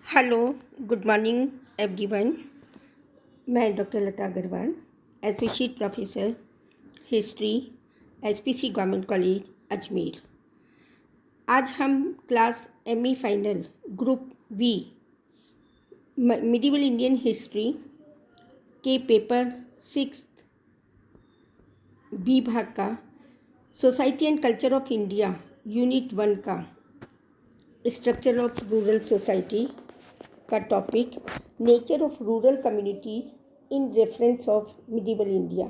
Hello, good morning everyone. मैं doctor Lata Agrawal, associate professor history, SPC government college Ajmer. आज हम class ME final group B medieval Indian history के paper 6 B भाग का society and culture of India unit 1 का structure of rural society का topic nature of rural communities in reference of medieval India,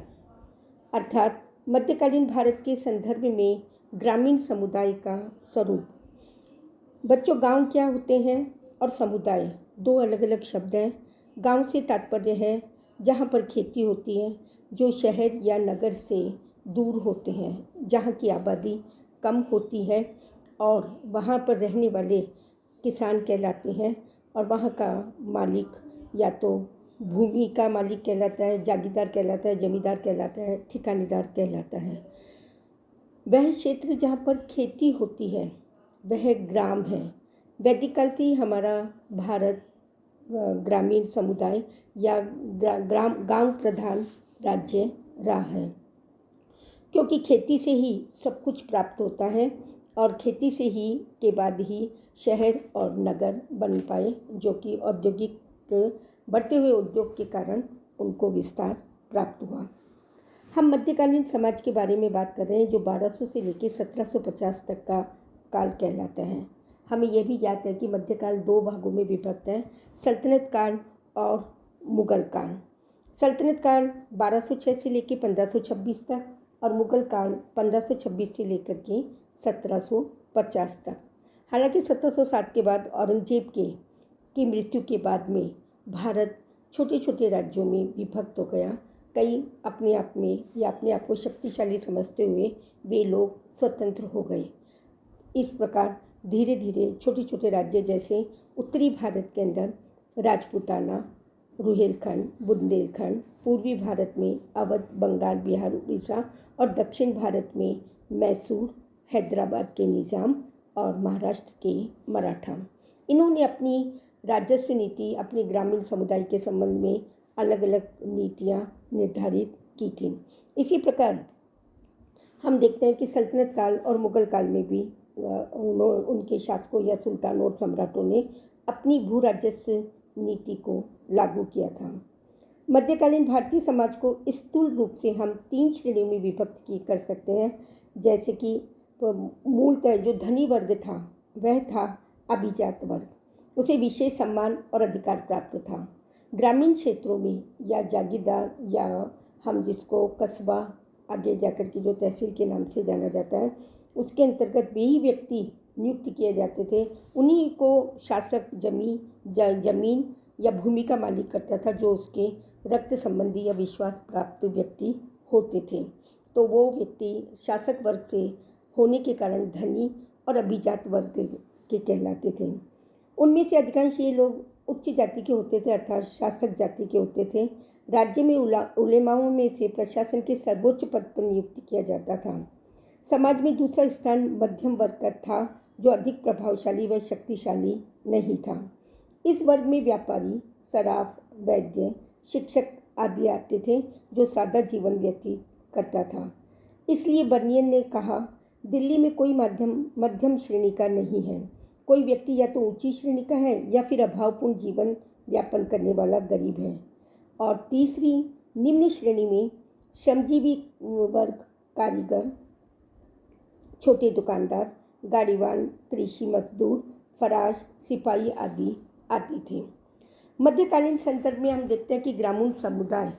अर्थात मध्यकालीन भारत के संदर्भ में ग्रामीण समुदाय का स्वरूप। बच्चों, गांव क्या होते हैं और समुदाय दो अलग अलग शब्द हैं। गांव से तात्पर्य है जहां पर खेती होती है, जो शहर या नगर से दूर होते हैं, जहां की आबादी कम होती है और वहां पर रहने वाले किसान कहलाते हैं और वहाँ का मालिक या तो भूमि का मालिक कहलाता है, जागीरदार कहलाता है, जमींदार कहलाता है, ठिकानेदार कहलाता है। वह क्षेत्र जहाँ पर खेती होती है वह ग्राम है। वैदिक काल से ही हमारा भारत ग्रामीण समुदाय या गांव प्रधान राज्य रहा है, क्योंकि खेती से ही सब कुछ प्राप्त होता है और खेती से ही के बाद ही शहर और नगर बन पाए, जो कि औद्योगिक बढ़ते हुए उद्योग के कारण उनको विस्तार प्राप्त हुआ। हम मध्यकालीन समाज के बारे में बात कर रहे हैं, जो 1200 से लेकर 1750 तक का काल कहलाता है। हमें यह भी ज्ञात है कि मध्यकाल दो भागों में विभक्त है, सल्तनत काल और मुगल काल। सल्तनत काल 1206 से लेकर 1526 तक और मुगल काल 1526 से लेकर के 1750 तक। हालांकि 1707 के बाद औरंगजेब की मृत्यु के बाद में भारत छोटे छोटे राज्यों में विभक्त हो गया। कई अपने आप में या अपने आप को शक्तिशाली समझते हुए वे लोग स्वतंत्र हो गए। इस प्रकार धीरे धीरे छोटे छोटे राज्य जैसे उत्तरी भारत के अंदर राजपूताना, रुहेलखंड, बुंदेलखंड, पूर्वी भारत में अवध, बंगाल, बिहार, उड़ीसा और दक्षिण भारत में मैसूर, हैदराबाद के निज़ाम और महाराष्ट्र के मराठा, इन्होंने अपनी राजस्व नीति अपने ग्रामीण समुदाय के संबंध में अलग अलग नीतियाँ निर्धारित की थी। इसी प्रकार हम देखते हैं कि सल्तनत काल और मुगल काल में भी उनके शासकों या सुल्तानों और सम्राटों ने अपनी भू राजस्व नीति को लागू किया था। मध्यकालीन भारतीय समाज को स्थूल रूप से हम 3 श्रेणियों में विभक्त कर सकते हैं। जैसे कि मूलतः जो धनी वर्ग था वह था अभिजात वर्ग, उसे विशेष सम्मान और अधिकार प्राप्त था। ग्रामीण क्षेत्रों में या जागीरदार या हम जिसको कस्बा आगे जाकर के जो तहसील के नाम से जाना जाता है, उसके अंतर्गत वे ही व्यक्ति नियुक्त किए जाते थे। उन्हीं को शासक जमीन या भूमि का मालिक करता था, जो उसके रक्त संबंधी या विश्वास प्राप्त व्यक्ति होते थे। तो वो व्यक्ति शासक वर्ग से होने के कारण धनी और अभिजात वर्ग के कहलाते थे। उनमें से अधिकांश ये लोग उच्च जाति के होते थे, अर्थात शासक जाति के होते थे। राज्य में उलेमाओं में से प्रशासन के सर्वोच्च पद पर नियुक्त किया जाता था। समाज में दूसरा स्थान मध्यम वर्ग का था, जो अधिक प्रभावशाली व शक्तिशाली नहीं था। इस वर्ग में व्यापारी, सराफ, वैद्य, शिक्षक आदि आते थे, जो सादा जीवन व्यतीत करता था। इसलिए बर्नियन ने कहा, दिल्ली में कोई मध्यम श्रेणी का नहीं है। कोई व्यक्ति या तो ऊंची श्रेणी का है या फिर अभावपूर्ण जीवन यापन करने वाला गरीब है। और तीसरी निम्न श्रेणी में श्रमजीवी वर्ग, कारीगर, छोटे दुकानदार, गाड़ीवान, कृषि मजदूर, फराश, सिपाही आदि आते थे। मध्यकालीन संदर्भ में हम देखते हैं कि ग्रामीण समुदाय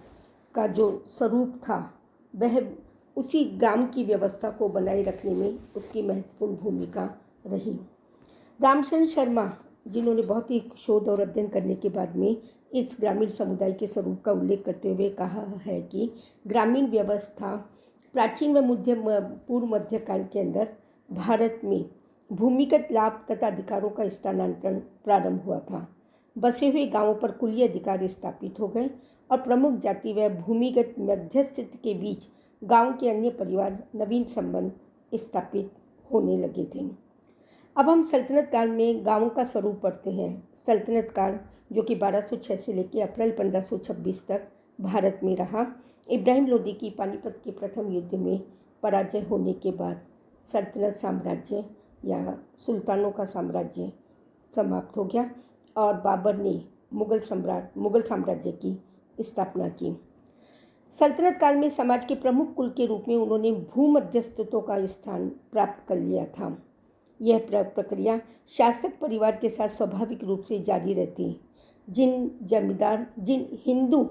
का जो स्वरूप था वह उसी ग्राम की व्यवस्था को बनाए रखने में उसकी महत्वपूर्ण भूमिका रही। रामचंद्र शर्मा, जिन्होंने बहुत ही शोध और अध्ययन करने के बाद में इस ग्रामीण समुदाय के स्वरूप का उल्लेख करते हुए कहा है कि ग्रामीण व्यवस्था प्राचीन व पूर्व मध्यकाल के अंदर भारत में भूमिगत लाभ तथा अधिकारों का स्थानांतरण प्रारंभ हुआ था। बसे हुए गांवों पर कुलीय अधिकार स्थापित हो गए और प्रमुख जाति व भूमिगत मध्यस्थिति के बीच गांव के अन्य परिवार नवीन संबंध स्थापित होने लगे थे। अब हम सल्तनत काल में गांवों का स्वरूप पढ़ते हैं। सल्तनत काल जो कि 1206 से लेकर अप्रैल 1526 तक भारत में रहा। इब्राहिम लोदी की पानीपत के प्रथम युद्ध में पराजय होने के बाद सल्तनत साम्राज्य या सुल्तानों का साम्राज्य समाप्त हो गया और बाबर ने मुगल साम्राज्य की स्थापना की। सल्तनत काल में समाज के प्रमुख कुल के रूप में उन्होंने भूमध्यस्थत्व का स्थान प्राप्त कर लिया था। यह प्रक्रिया शासक परिवार के साथ स्वाभाविक रूप से जारी रहती। जिन हिंदू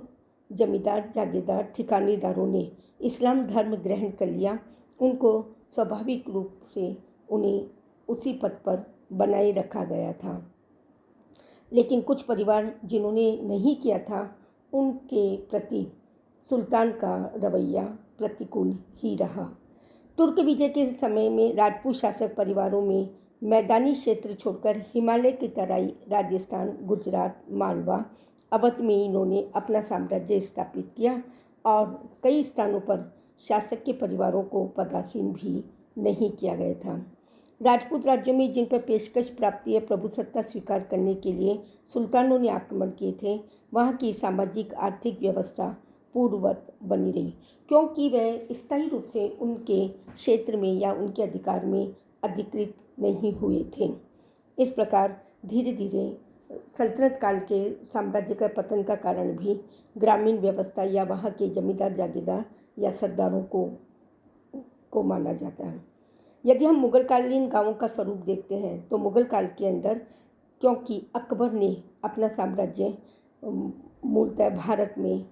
जमींदार जागीरदार ठिकानेदारों ने इस्लाम धर्म ग्रहण कर लिया, उनको स्वाभाविक रूप से उन्हें उसी पद पर बनाए रखा गया था। लेकिन कुछ परिवार जिन्होंने नहीं किया था, उनके प्रति सुल्तान का रवैया प्रतिकूल ही रहा। तुर्क विजय के समय में राजपूत शासक परिवारों में मैदानी क्षेत्र छोड़कर हिमालय की तराई, राजस्थान, गुजरात, मालवा, अवध में इन्होंने अपना साम्राज्य स्थापित किया और कई स्थानों पर शासक के परिवारों को पदासीन भी नहीं किया गया था। राजपूत राज्यों में जिन पर पेशकश प्राप्ति या प्रभुसत्ता स्वीकार करने के लिए सुल्तानों ने आक्रमण किए थे, वहाँ की सामाजिक आर्थिक व्यवस्था पूर्ववत बनी रही, क्योंकि वह स्थायी रूप से उनके क्षेत्र में या उनके अधिकार में अधिकृत नहीं हुए थे। इस प्रकार धीरे धीरे सल्तनत काल के साम्राज्य का पतन का कारण भी ग्रामीण व्यवस्था या वहाँ के जमींदार जागीरदार या सरदारों को माना जाता है। यदि हम मुगल कालीन गांवों का स्वरूप देखते हैं तो मुगल काल के अंदर, क्योंकि अकबर ने अपना साम्राज्य मूलतः भारत में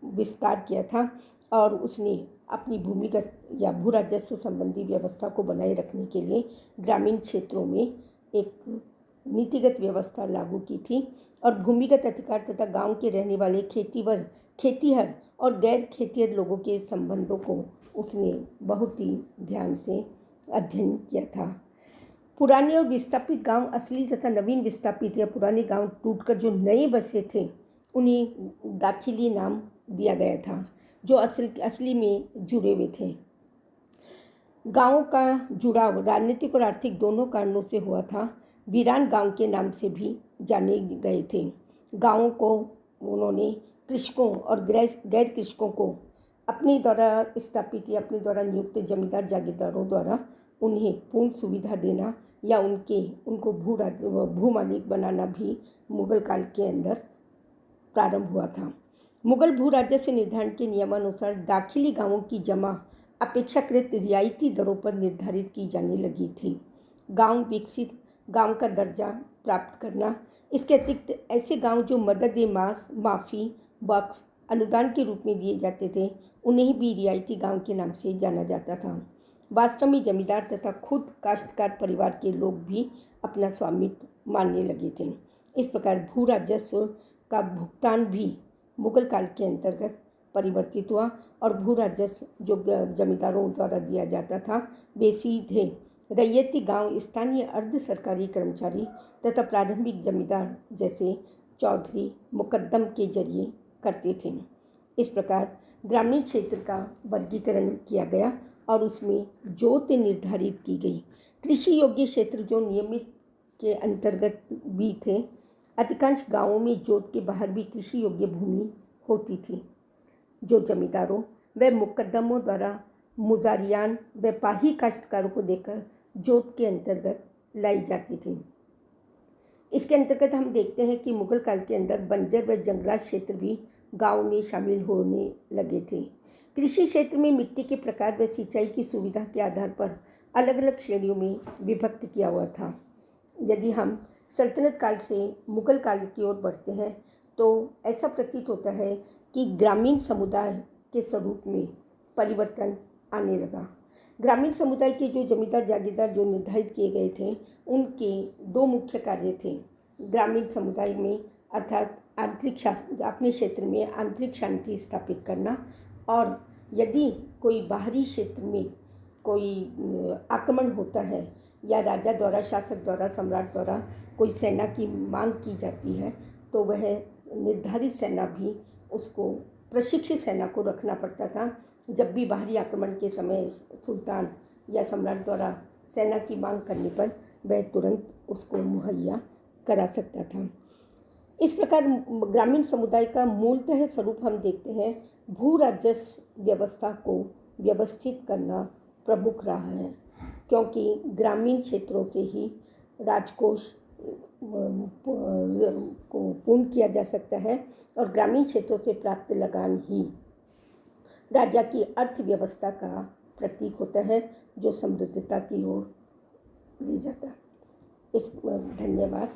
विस्तार किया था और उसने अपनी भूमिगत या भू राजस्व संबंधी व्यवस्था को बनाए रखने के लिए ग्रामीण क्षेत्रों में एक नीतिगत व्यवस्था लागू की थी और भूमिगत अधिकार तथा गांव के रहने वाले खेतीहर और गैर खेतीहर लोगों के संबंधों को उसने बहुत ही ध्यान से अध्ययन किया था। पुराने और विस्थापित गांव, असली तथा नवीन विस्थापित या पुराने गांव टूटकर जो नए बसे थे, उन्हें दाखिली नाम दिया गया था, जो असली में जुड़े हुए थे। गांवों का जुड़ाव राजनीतिक और आर्थिक दोनों कारणों से हुआ था। वीरान गांव के नाम से भी जाने गए थे। गांवों को उन्होंने कृषकों और गैर कृषकों को अपने द्वारा स्थापित या अपने द्वारा नियुक्त जमींदार जागीरदारों द्वारा उन्हें पूर्ण सुविधा देना या उनको भू मालिक बनाना भी मुगल काल के अंदर प्रारंभ हुआ था। मुगल भू राजस्व निर्धारण के नियमानुसार दाखिली गांवों की जमा अपेक्षाकृत रियायती दरों पर निर्धारित की जाने लगी थी। गांव का दर्जा प्राप्त करना, इसके अतिरिक्त ऐसे गांव जो मदद माफ़ी, वक्फ, अनुदान के रूप में दिए जाते थे, उन्हें भी रियायती गांव के नाम से जाना जाता था। वास्तव में जमींदार तथा खुद काश्तकार परिवार के लोग भी अपना स्वामित्व मानने लगे थे। इस प्रकार भू राजस्व का भुगतान भी मुगल काल के अंतर्गत परिवर्तित हुआ और भू राजस्व जो जमींदारों द्वारा दिया जाता था, वे सीधे रैयती गांव, स्थानीय अर्ध सरकारी कर्मचारी तथा प्रारंभिक जमींदार जैसे चौधरी, मुकद्दम के जरिए करते थे। इस प्रकार ग्रामीण क्षेत्र का वर्गीकरण किया गया और उसमें जोत निर्धारित की गई। कृषि योग्य क्षेत्र जो नियमित के अंतर्गत भी थे। अधिकांश गांवों में जोत के बाहर भी कृषि योग्य भूमि होती थी, जो जमींदारों व मुकद्दमों द्वारा मुजारियान व पाही काश्तकारों को देकर जोत के अंतर्गत लाई जाती थी। इसके अंतर्गत हम देखते हैं कि मुगल काल के अंदर बंजर व जंगलात क्षेत्र भी गांव में शामिल होने लगे थे। कृषि क्षेत्र में मिट्टी के प्रकार व सिंचाई की सुविधा के आधार पर अलग अलग श्रेणियों में विभक्त किया हुआ था। यदि हम सल्तनत काल से मुगल काल की ओर बढ़ते हैं तो ऐसा प्रतीत होता है कि ग्रामीण समुदाय के स्वरूप में परिवर्तन आने लगा। ग्रामीण समुदाय के जो जमींदार जागीरदार जो निर्धारित किए गए थे, उनके दो मुख्य कार्य थे। ग्रामीण समुदाय में अर्थात अपने क्षेत्र में आंतरिक शांति स्थापित करना, और यदि कोई बाहरी क्षेत्र में कोई आक्रमण होता है या राजा द्वारा, शासक द्वारा, सम्राट द्वारा कोई सेना की मांग की जाती है, तो वह निर्धारित सेना भी उसको प्रशिक्षित सेना को रखना पड़ता था। जब भी बाहरी आक्रमण के समय सुल्तान या सम्राट द्वारा सेना की मांग करने पर वह तुरंत उसको मुहैया करा सकता था। इस प्रकार ग्रामीण समुदाय का मूलतः स्वरूप हम देखते हैं भू राजस्व व्यवस्था को व्यवस्थित करना प्रमुख रहा है, क्योंकि ग्रामीण क्षेत्रों से ही राजकोष को पूर्ण किया जा सकता है और ग्रामीण क्षेत्रों से प्राप्त लगान ही राजा की अर्थव्यवस्था का प्रतीक होता है, जो समृद्धता की ओर ले जाता है। धन्यवाद।